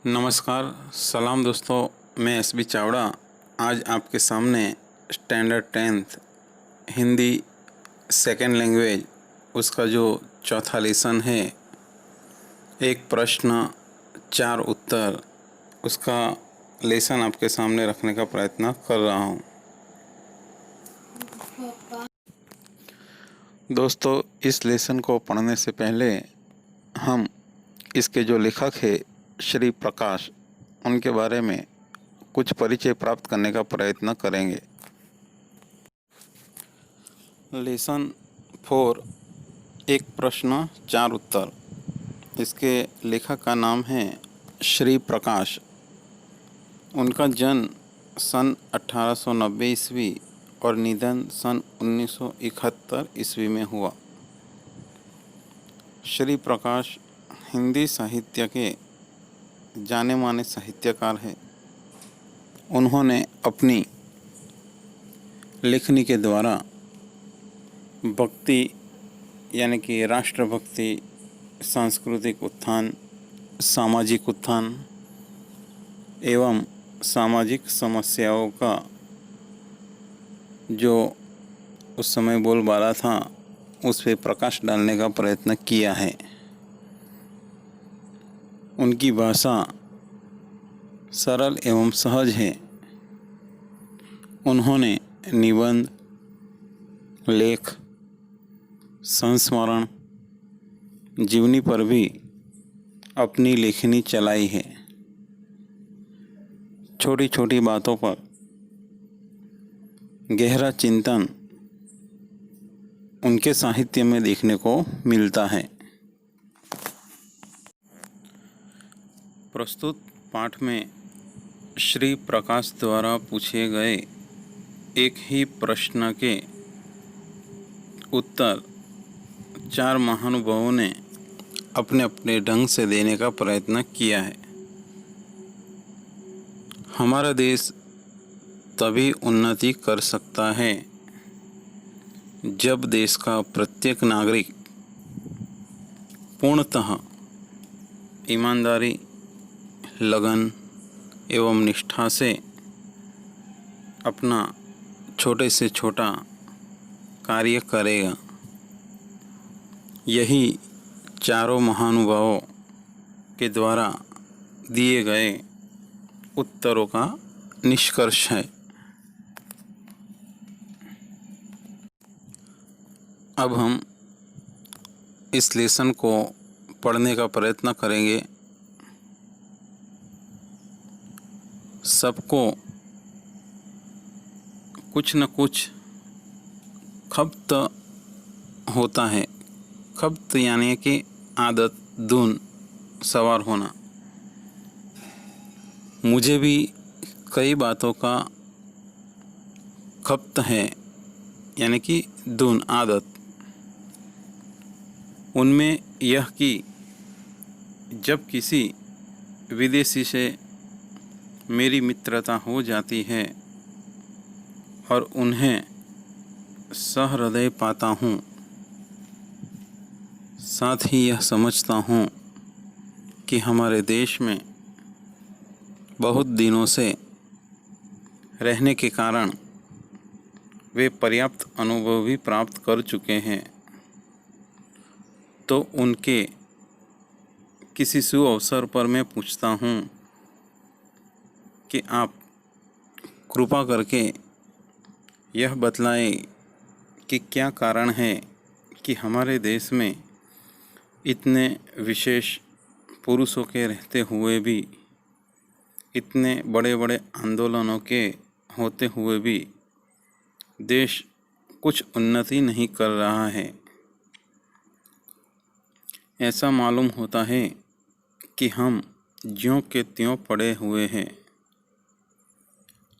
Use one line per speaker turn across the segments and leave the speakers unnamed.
नमस्कार, सलाम दोस्तों। मैं एस बी चावड़ा आज आपके सामने standard 10th Hindi second language उसका जो चौथा लेसन है, एक प्रश्न चार उत्तर, उसका लेसन आपके सामने रखने का प्रयत्न कर रहा हूँ। दोस्तों, इस लेसन को पढ़ने से पहले हम इसके जो लेखक है श्री प्रकाश, उनके बारे में कुछ परिचय प्राप्त करने का प्रयत्न करेंगे। लेसन 4, एक प्रश्न चार उत्तर। इसके लेखक का नाम है श्री प्रकाश। उनका जन्म सन 1890 ईस्वी और निधन सन 1971 ईस्वी में हुआ। श्री प्रकाश हिंदी साहित्य के जाने माने साहित्यकार हैं। उन्होंने अपनी लेखनी के द्वारा भक्ति यानी कि राष्ट्रभक्ति, सांस्कृतिक उत्थान, सामाजिक उत्थान एवं सामाजिक समस्याओं का जो उस समय बोलबाला था, उस पर प्रकाश डालने का प्रयत्न किया है। उनकी भाषा सरल एवं सहज है। उन्होंने निबंध, लेख, संस्मरण, जीवनी पर भी अपनी लेखनी चलाई है। छोटी छोटी बातों पर गहरा चिंतन उनके साहित्य में देखने को मिलता है। प्रस्तुत पाठ में श्री प्रकाश द्वारा पूछे गए एक ही प्रश्न के उत्तर चार महानुभावों ने अपने अपने ढंग से देने का प्रयत्न किया है। हमारा देश तभी उन्नति कर सकता है जब देश का प्रत्येक नागरिक पूर्णतः ईमानदारी, लगन एवं निष्ठा से अपना छोटे से छोटा कार्य करेगा। यही चारों महानुभावों के द्वारा दिए गए उत्तरों का निष्कर्ष है। अब हम इस लेसन को पढ़ने का प्रयत्न करेंगे। सबको कुछ न कुछ खप्त होता है। खप्त यानी कि आदत, धुन सवार होना। मुझे भी कई बातों का खप्त है, यानी कि धुन, आदत। उनमें यह कि जब किसी विदेशी से मेरी मित्रता हो जाती है और उन्हें सहृदय पाता हूँ, साथ ही यह समझता हूँ कि हमारे देश में बहुत दिनों से रहने के कारण वे पर्याप्त अनुभव भी प्राप्त कर चुके हैं, तो उनके किसी शुभ अवसर पर मैं पूछता हूँ कि आप कृपा करके यह बतलाएं कि क्या कारण है कि हमारे देश में इतने विशेष पुरुषों के रहते हुए भी, इतने बड़े बड़े आंदोलनों के होते हुए भी देश कुछ उन्नति नहीं कर रहा है। ऐसा मालूम होता है कि हम ज्यों के त्यों पड़े हुए हैं।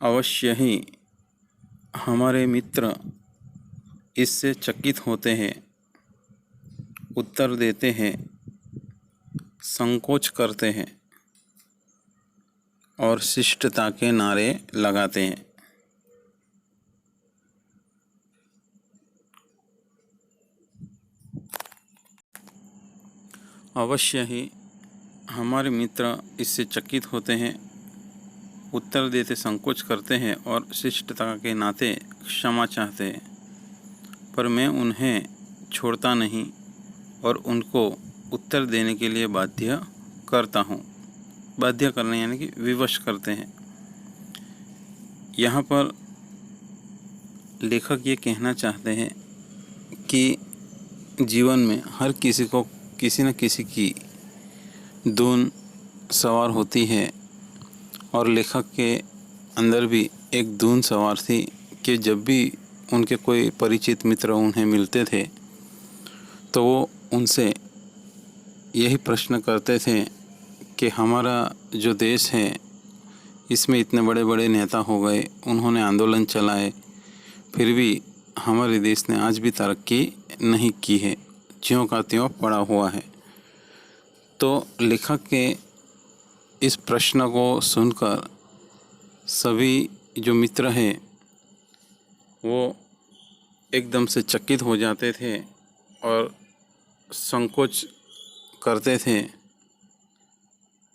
अवश्य ही हमारे मित्र इससे चकित होते हैं, उत्तर देते हैं, संकोच करते हैं और शिष्टता के नारे लगाते हैं। अवश्य ही हमारे मित्र इससे चकित होते हैं, उत्तर देते संकोच करते हैं और शिष्टता के नाते क्षमा चाहते हैं, पर मैं उन्हें छोड़ता नहीं और उनको उत्तर देने के लिए बाध्य करता हूँ। बाध्य करने यानी कि विवश करते हैं। यहाँ पर लेखक ये कहना चाहते हैं कि जीवन में हर किसी को किसी न किसी की धुन सवार होती है और लेखक के अंदर भी एक धुन सवार थी कि जब भी उनके कोई परिचित मित्र उन्हें मिलते थे तो वो उनसे यही प्रश्न करते थे कि हमारा जो देश है इसमें इतने बड़े बड़े नेता हो गए, उन्होंने आंदोलन चलाए, फिर भी हमारे देश ने आज भी तरक्की नहीं की है, ज्यों का त्यों पड़ा हुआ है। तो लेखक के इस प्रश्न को सुनकर सभी जो मित्र हैं वो एकदम से चकित हो जाते थे और संकोच करते थे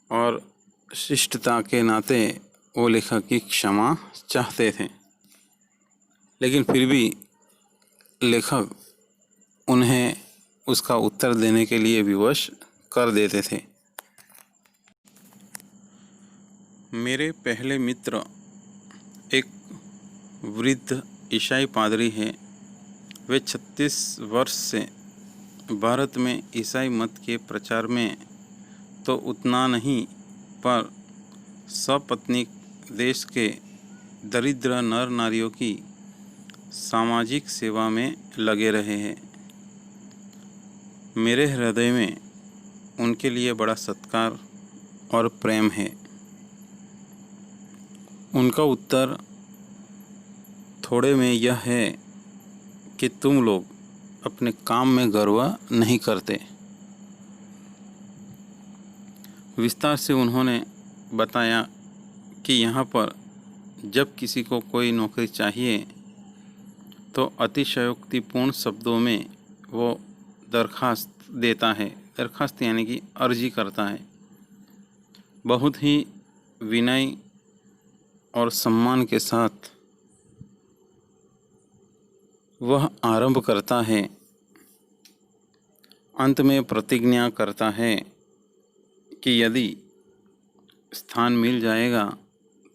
और शिष्टता के नाते वो लेखक की क्षमा चाहते थे, लेकिन फिर भी लेखक उन्हें उसका उत्तर देने के लिए विवश कर देते थे। मेरे पहले मित्र एक वृद्ध ईसाई पादरी हैं। वे 36 वर्ष से भारत में ईसाई मत के प्रचार में तो उतना नहीं, पर सपत्नीक देश के दरिद्र नर नारियों की सामाजिक सेवा में लगे रहे हैं। मेरे हृदय में उनके लिए बड़ा सत्कार और प्रेम है। उनका उत्तर थोड़े में यह है कि तुम लोग अपने काम में गर्व नहीं करते। विस्तार से उन्होंने बताया कि यहाँ पर जब किसी को कोई नौकरी चाहिए तो अतिशयोक्तिपूर्ण शब्दों में वो दरखास्त देता है। दरखास्त यानी कि अर्जी करता है। बहुत ही विनय और सम्मान के साथ वह आरंभ करता है। अंत में प्रतिज्ञा करता है कि यदि स्थान मिल जाएगा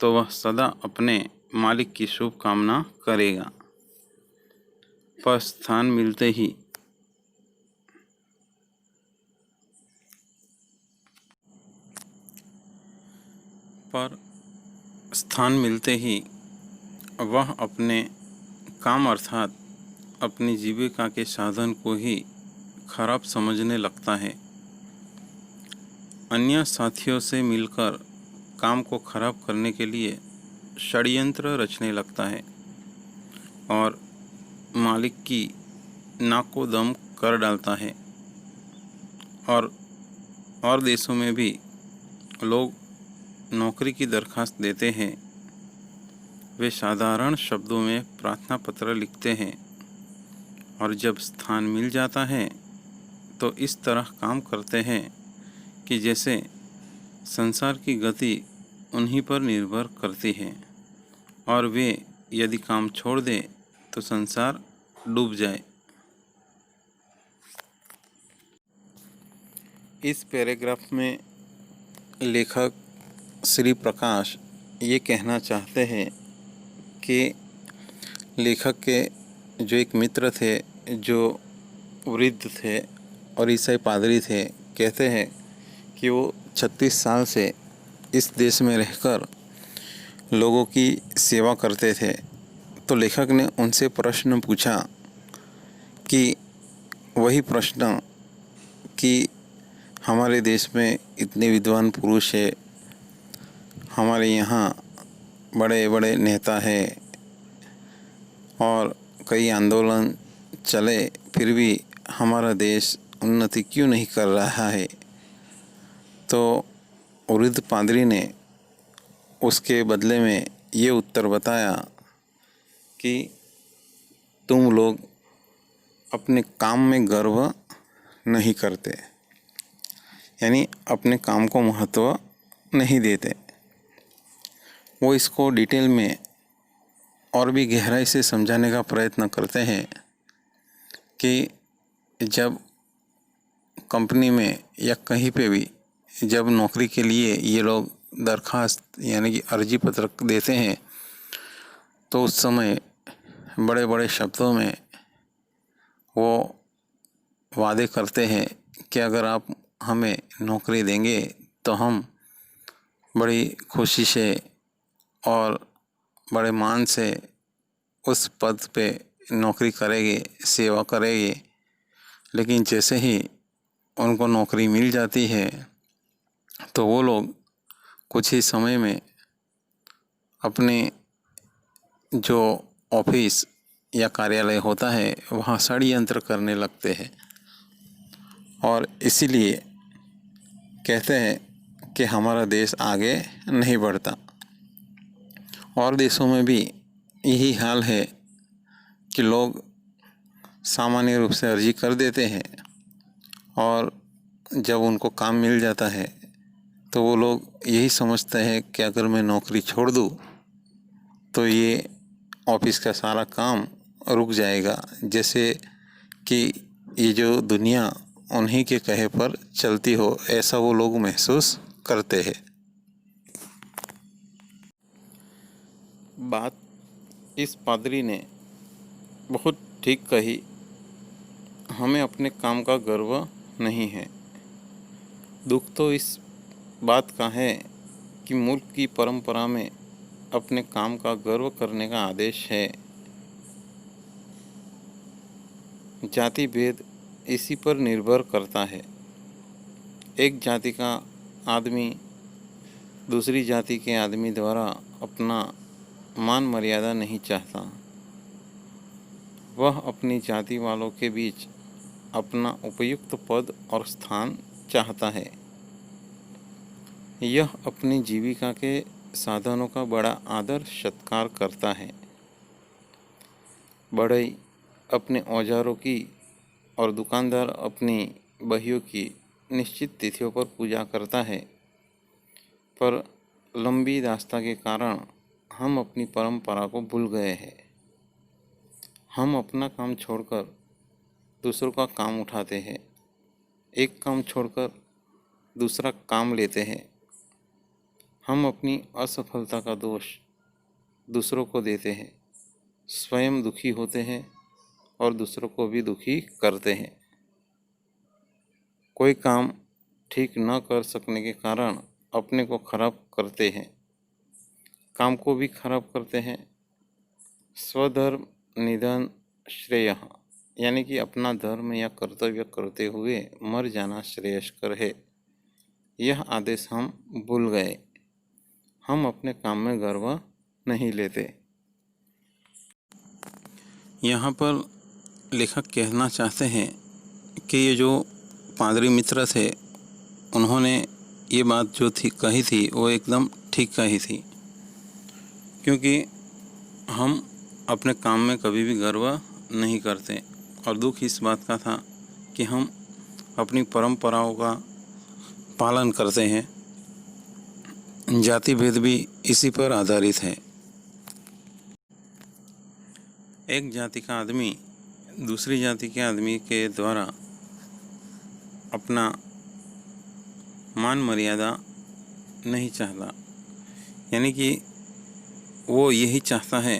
तो वह सदा अपने मालिक की शुभकामना करेगा। पर स्थान मिलते ही वह अपने काम अर्थात अपनी जीविका के साधन को ही खराब समझने लगता है। अन्य साथियों से मिलकर काम को खराब करने के लिए षड्यंत्र रचने लगता है और मालिक की नाक को दम कर डालता है। और देशों में भी लोग नौकरी की दरखास्त देते हैं। वे साधारण शब्दों में प्रार्थना पत्र लिखते हैं और जब स्थान मिल जाता है तो इस तरह काम करते हैं कि जैसे संसार की गति उन्हीं पर निर्भर करती है और वे यदि काम छोड़ दें तो संसार डूब जाए। इस पैराग्राफ में लेखक श्री प्रकाश ये कहना चाहते हैं कि लेखक के जो एक मित्र थे जो वृद्ध थे और ईसाई पादरी थे, कहते हैं कि वो 36 साल से इस देश में रहकर लोगों की सेवा करते थे। तो लेखक ने उनसे प्रश्न पूछा कि वही प्रश्न कि हमारे देश में इतने विद्वान पुरुष है, हमारे यहाँ बड़े बड़े नेता हैं और कई आंदोलन चले, फिर भी हमारा देश उन्नति क्यों नहीं कर रहा है। तो वृद्ध पादरी ने उसके बदले में ये उत्तर बताया कि तुम लोग अपने काम में गर्व नहीं करते। यानी अपने काम को महत्व नहीं देते। वो इसको डिटेल में और भी गहराई से समझाने का प्रयत्न करते हैं कि जब कंपनी में या कहीं पे भी जब नौकरी के लिए ये लोग दरखास्त यानी कि अर्जी पत्रक देते हैं तो उस समय बड़े बड़े शब्दों में वो वादे करते हैं कि अगर आप हमें नौकरी देंगे तो हम बड़ी खुशी से और बड़े मान से उस पद पे नौकरी करेंगे, सेवा करेंगे। लेकिन जैसे ही उनको नौकरी मिल जाती है तो वो लोग कुछ ही समय में अपने जो ऑफिस या कार्यालय होता है वहाँ षड्यंत्र करने लगते हैं। और इसीलिए कहते हैं कि हमारा देश आगे नहीं बढ़ता। और देशों में भी यही हाल है कि लोग सामान्य रूप से अर्जी कर देते हैं और जब उनको काम मिल जाता है तो वो लोग यही समझते हैं कि अगर मैं नौकरी छोड़ दूँ तो ये ऑफिस का सारा काम रुक जाएगा, जैसे कि ये जो दुनिया उन्हीं के कहे पर चलती हो, ऐसा वो लोग महसूस करते हैं। बात इस पादरी ने बहुत ठीक कही। हमें अपने काम का गर्व नहीं है। दुख तो इस बात का है कि मुल्क की परंपरा में अपने काम का गर्व करने का आदेश है। जाति भेद इसी पर निर्भर करता है। एक जाति का आदमी दूसरी जाति के आदमी द्वारा अपना मान मर्यादा नहीं चाहता। वह अपनी जाति वालों के बीच अपना उपयुक्त पद और स्थान चाहता है। यह अपनी जीविका के साधनों का बड़ा आदर सत्कार करता है। बढ़ई अपने औजारों की और दुकानदार अपनी बहियों की निश्चित तिथियों पर पूजा करता है। पर लंबी दास्ता के कारण हम अपनी परंपरा को भूल गए हैं। हम अपना काम छोड़कर दूसरों का काम उठाते हैं। एक काम छोड़कर दूसरा काम लेते हैं। हम अपनी असफलता का दोष दूसरों को देते हैं, स्वयं दुखी होते हैं और दूसरों को भी दुखी करते हैं। कोई काम ठीक न कर सकने के कारण अपने को खराब करते हैं, काम को भी खराब करते हैं। स्वधर्म निधन श्रेयः, यानी कि अपना धर्म या कर्तव्य करते हुए मर जाना श्रेयस्कर है। यह आदेश हम भूल गए। हम अपने काम में गर्व नहीं लेते। यहाँ पर लेखक कहना चाहते हैं कि ये जो पादरी मित्र थे उन्होंने ये बात जो थी कही थी वो एकदम ठीक कही थी, क्योंकि हम अपने काम में कभी भी गर्व नहीं करते। और दुख इस बात का था कि हम अपनी परंपराओं का पालन करते हैं। जाति भेद भी इसी पर आधारित है। एक जाति का आदमी दूसरी जाति के आदमी के द्वारा अपना मान मर्यादा नहीं चाहता, यानी कि वो यही चाहता है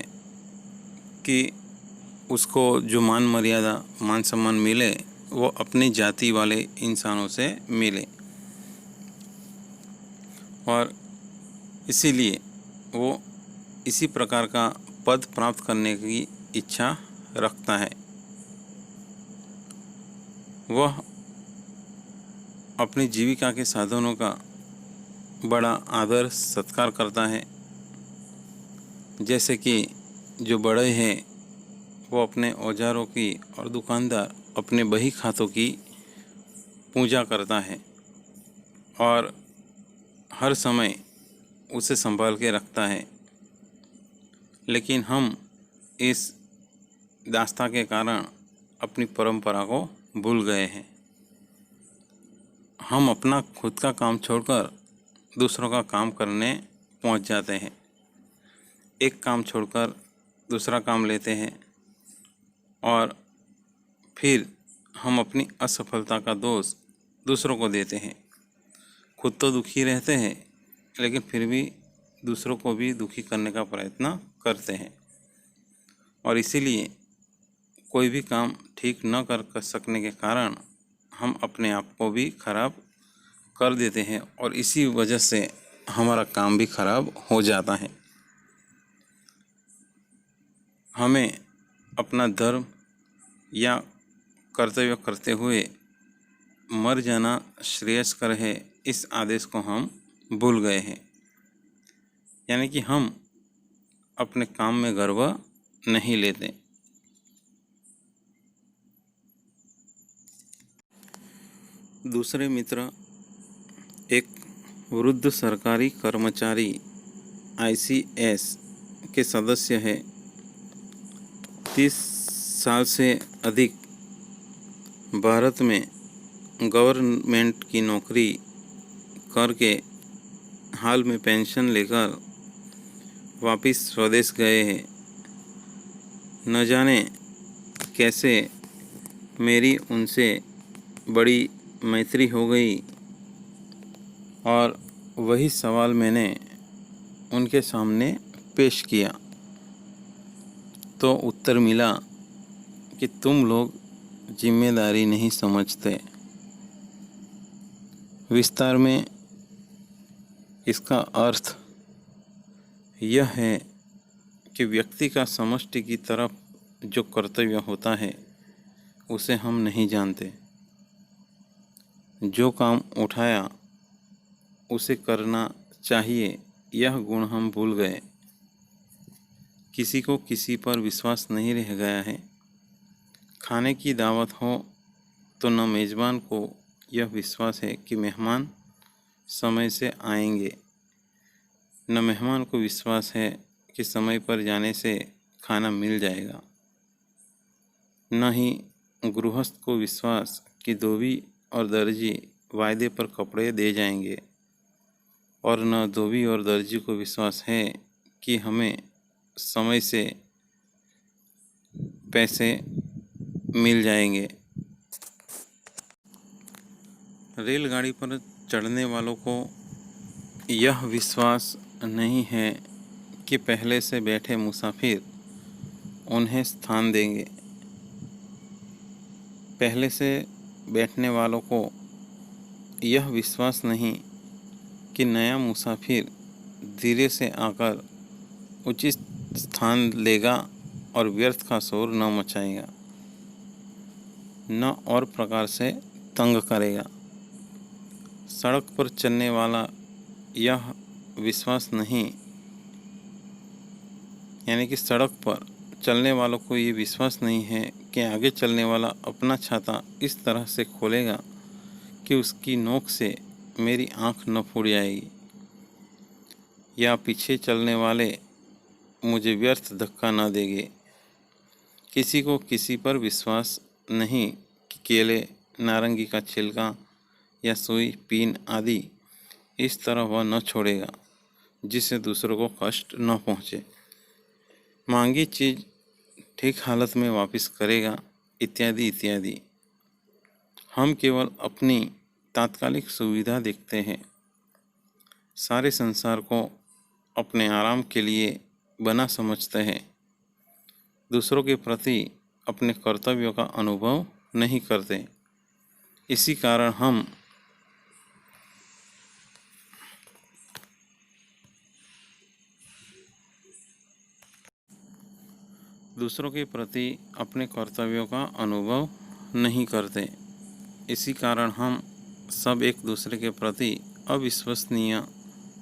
कि उसको जो मान मर्यादा मान सम्मान मिले वो अपनी जाति वाले इंसानों से मिले। और इसीलिए वो इसी प्रकार का पद प्राप्त करने की इच्छा रखता है। वह अपनी जीविका के साधनों का बड़ा आदर सत्कार करता है। जैसे कि जो बड़े हैं वो अपने औजारों की और दुकानदार अपने बही खातों की पूजा करता है और हर समय उसे संभाल के रखता है। लेकिन हम इस दास्ता के कारण अपनी परंपरा को भूल गए हैं। हम अपना खुद का काम छोड़कर दूसरों का काम करने पहुंच जाते हैं। एक काम छोड़कर दूसरा काम लेते हैं और फिर हम अपनी असफलता का दोष दूसरों को देते हैं। खुद तो दुखी रहते हैं लेकिन फिर भी दूसरों को भी दुखी करने का प्रयत्न करते हैं और इसीलिए कोई भी काम ठीक न कर सकने के कारण हम अपने आप को भी खराब कर देते हैं और इसी वजह से हमारा काम भी खराब हो जाता है। हमें अपना धर्म या कर्तव्य करते हुए मर जाना श्रेयस्कर है, इस आदेश को हम भूल गए हैं। यानी कि हम अपने काम में गर्व नहीं लेते। दूसरे मित्र एक वृद्ध सरकारी कर्मचारी ICS के सदस्य है। 30 साल से अधिक भारत में गवर्नमेंट की नौकरी करके हाल में पेंशन लेकर वापस स्वदेश गए हैं। न जाने कैसे मेरी उनसे बड़ी मैत्री हो गई और वही सवाल मैंने उनके सामने पेश किया तो उत्तर मिला कि तुम लोग जिम्मेदारी नहीं समझते। विस्तार में इसका अर्थ यह है कि व्यक्ति का समष्टि की तरफ जो कर्तव्य होता है उसे हम नहीं जानते। जो काम उठाया उसे करना चाहिए, यह गुण हम भूल गए। किसी को किसी पर विश्वास नहीं रह गया है। खाने की दावत हो तो न मेज़बान को यह विश्वास है कि मेहमान समय से आएंगे, न मेहमान को विश्वास है कि समय पर जाने से खाना मिल जाएगा, न ही गृहस्थ को विश्वास कि धोबी और दर्जी वायदे पर कपड़े दे जाएंगे, और न धोबी और दर्जी को विश्वास है कि हमें समय से पैसे मिल जाएंगे। रेलगाड़ी पर चढ़ने वालों को यह विश्वास नहीं है कि पहले से बैठे मुसाफिर उन्हें स्थान देंगे। पहले से बैठने वालों को यह विश्वास नहीं कि नया मुसाफिर धीरे से आकर उचित स्थान लेगा और व्यर्थ का शोर न मचाएगा, न और प्रकार से तंग करेगा। सड़क पर चलने वाला यह विश्वास नहीं, यानी कि सड़क पर चलने वालों को ये विश्वास नहीं है कि आगे चलने वाला अपना छाता इस तरह से खोलेगा कि उसकी नोक से मेरी आँख न फूट जाएगी, या पीछे चलने वाले मुझे व्यर्थ धक्का न देंगे। किसी को किसी पर विश्वास नहीं कि केले, नारंगी का छिलका या सुई, पीन आदि इस तरह वह न छोड़ेगा जिससे दूसरों को कष्ट न पहुँचे। मांगी चीज़ ठीक हालत में वापस करेगा, इत्यादि इत्यादि। हम केवल अपनी तात्कालिक सुविधा देखते हैं। सारे संसार को अपने आराम के लिए बना समझते हैं। दूसरों के प्रति अपने कर्तव्यों का अनुभव नहीं करते। इसी कारण हम दूसरों के प्रति अपने कर्तव्यों का अनुभव नहीं करते। इसी कारण हम सब एक दूसरे के प्रति अविश्वसनीय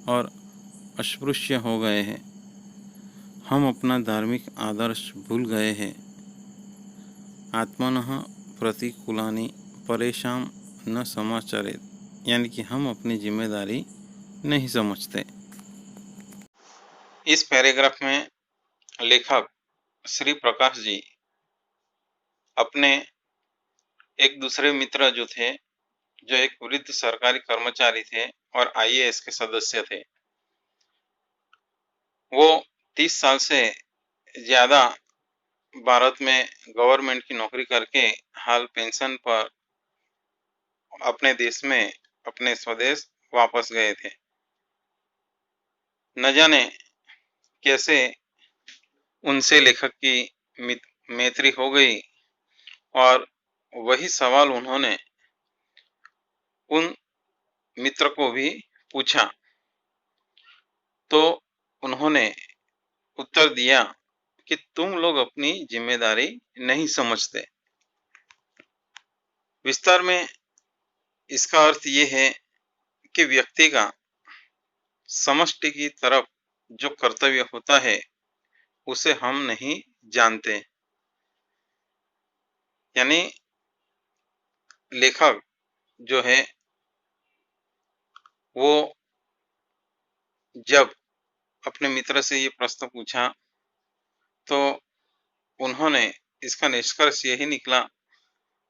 और अस्पृश्य हो गए हैं। हम अपना धार्मिक आदर्श भूल गए हैं। आत्मनः प्रतिकूलानि परेषां न समाचरेत्, यानी कि हम अपनी जिम्मेदारी नहीं समझते। इस पैराग्राफ में लेखक श्री प्रकाश जी अपने एक दूसरे मित्र जो थे जो एक वृद्ध सरकारी कर्मचारी थे और आईएएस के सदस्य थे। वो 30 साल से ज़्यादा भारत में गवर्नमेंट की नौकरी करके हाल पेंशन पर अपने देश में, अपने स्वदेश वापस गए थे। न जाने कैसे उनसे लेखक की मैत्री हो गई और वही सवाल उन्होंने उन मित्र को भी पूछा, तो उन्होंने उत्तर दिया कि तुम लोग अपनी जिम्मेदारी नहीं समझते। विस्तार में इसका अर्थ ये है कि व्यक्ति का समष्टि की तरफ जो कर्तव्य होता है उसे हम नहीं जानते। यानी लेखक जो है वो जब अपने मित्र से ये प्रश्न पूछा तो उन्होंने इसका निष्कर्ष यही निकला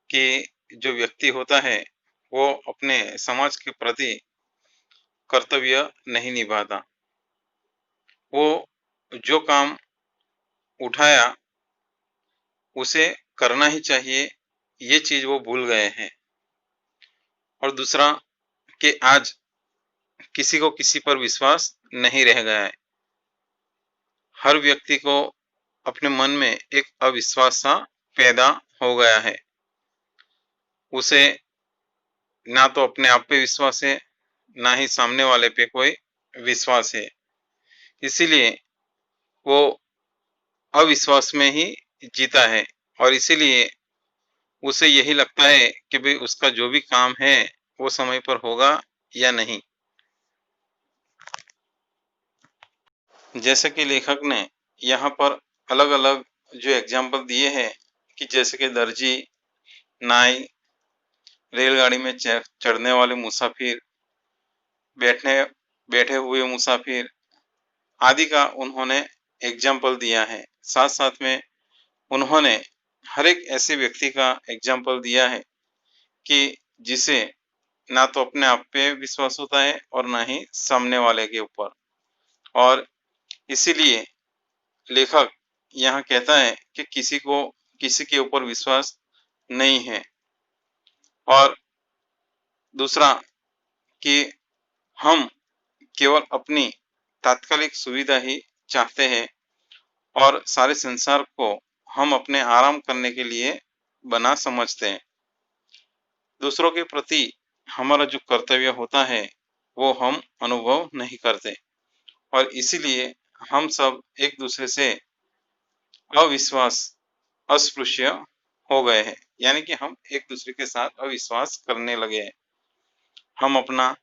कि जो व्यक्ति होता है वो अपने समाज के प्रति कर्तव्य नहीं निभाता। वो जो काम उठाया उसे करना ही चाहिए, ये चीज वो भूल गए हैं। और दूसरा कि आज किसी को किसी पर विश्वास नहीं रह गया है। हर व्यक्ति को अपने मन में एक अविश्वास सा पैदा हो गया है। उसे ना तो अपने आप पे विश्वास है, ना ही सामने वाले पे कोई विश्वास है। इसीलिए वो अविश्वास में ही जीता है और इसीलिए उसे यही लगता है कि भाई उसका जो भी काम है वो समय पर होगा या नहीं। जैसे कि लेखक ने यहाँ पर अलग-अलग जो एग्जाम्पल दिए हैं कि जैसे कि दर्जी, नाई, रेलगाड़ी में चढ़ने वाले मुसाफिर, बैठे हुए मुसाफिर आदि का उन्होंने एग्जाम्पल दिया है। साथ साथ में उन्होंने हर एक ऐसे व्यक्ति का एग्जाम्पल दिया है कि जिसे ना तो अपने आप पे विश्वास होता है और ना ही सामने वाले के ऊपर। और इसीलिए लेखक यहाँ कहता है कि किसी के ऊपर विश्वास नहीं है। और दूसरा कि हम केवल अपनी तात्कालिक सुविधा ही चाहते हैं और सारे संसार को हम अपने आराम करने के लिए बना समझते हैं। दूसरों के प्रति हमारा जो कर्तव्य होता है वो हम अनुभव नहीं करते और इसीलिए हम सब एक दूसरे से अविश्वास, अस्पृश्य हो गए हैं। यानी कि हम एक दूसरे के साथ अविश्वास करने लगे हैं। हम अपना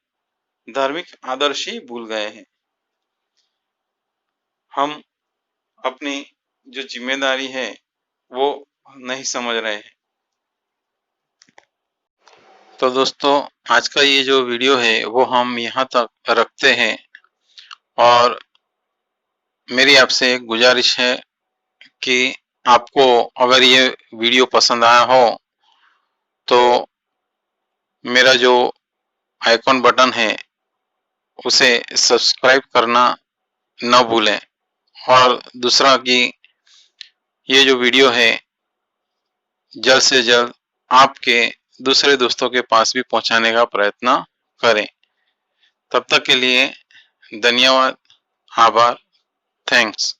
धार्मिक आदर्श ही भूल गए हैं। हम अपनी जो जिम्मेदारी है वो नहीं समझ रहे हैं। तो दोस्तों आज का ये जो वीडियो है वो हम यहाँ तक रखते हैं और मेरी आपसे एक गुजारिश है कि आपको अगर ये वीडियो पसंद आया हो तो मेरा जो आइकॉन बटन है उसे सब्सक्राइब करना न भूलें और दूसरा कि ये जो वीडियो है जल्द से जल्द आपके दूसरे दोस्तों के पास भी पहुंचाने का प्रयत्न करें। तब तक के लिए धन्यवाद, आभार, थैंक्स।